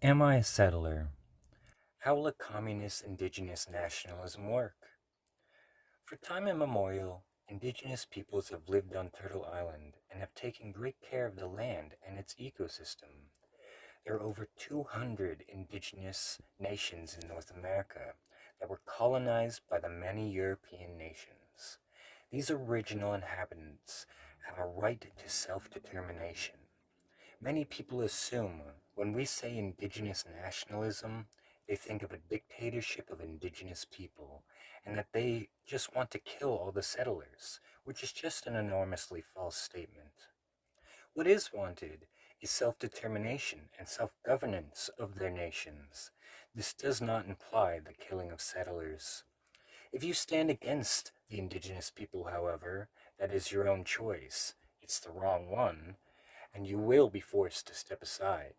Am I a settler? How will a communist indigenous nationalism work? For time immemorial, indigenous peoples have lived on Turtle Island and have taken great care of the land and its ecosystem. There are over 200 indigenous nations in North America that were colonized by the many European nations. These original inhabitants have a right to self-determination. Many people assume when we say indigenous nationalism, they think of a dictatorship of indigenous people, and that they just want to kill all the settlers, which is just an enormously false statement. What is wanted is self-determination and self-governance of their nations. This does not imply the killing of settlers. If you stand against the indigenous people, however, that is your own choice. It's the wrong one, and you will be forced to step aside.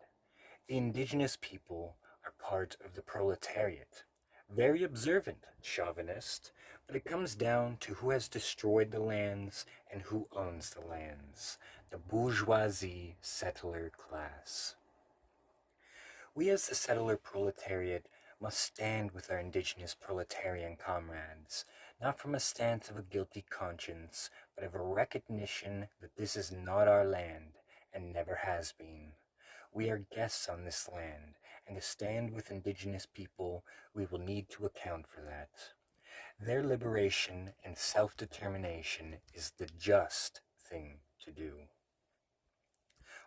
The indigenous people are part of the proletariat. Very observant chauvinist, but it comes down to who has destroyed the lands and who owns the lands. The bourgeoisie settler class. We as the settler proletariat must stand with our indigenous proletarian comrades, not from a stance of a guilty conscience, but of a recognition that this is not our land and never has been. We are guests on this land, and to stand with indigenous people, we will need to account for that. Their liberation and self-determination is the just thing to do.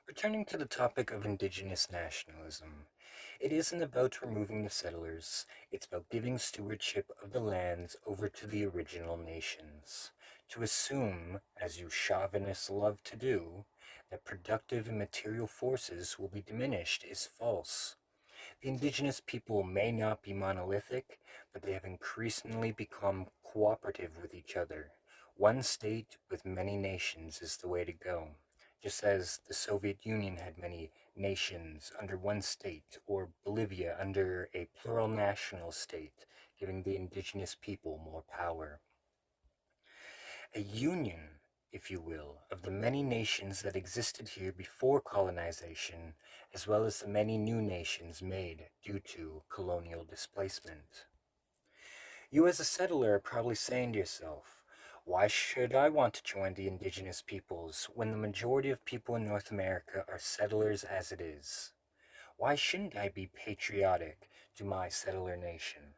Returning to the topic of indigenous nationalism, it isn't about removing the settlers, it's about giving stewardship of the lands over to the original nations. To assume, as you chauvinists love to do, that productive and material forces will be diminished is false. The indigenous people may not be monolithic, but they have increasingly become cooperative with each other. One state with many nations is the way to go. Just as the Soviet Union had many nations under one state, or Bolivia under a plural national state, giving the indigenous people more power. A union, if you will, of the many nations that existed here before colonization, as well as the many new nations made due to colonial displacement. You as a settler are probably saying to yourself, why should I want to join the indigenous peoples when the majority of people in North America are settlers as it is? Why shouldn't I be patriotic to my settler nation?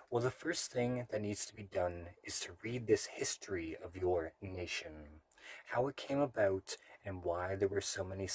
Well, the first thing that needs to be done is to read this history of your nation, how it came about, and why there were so many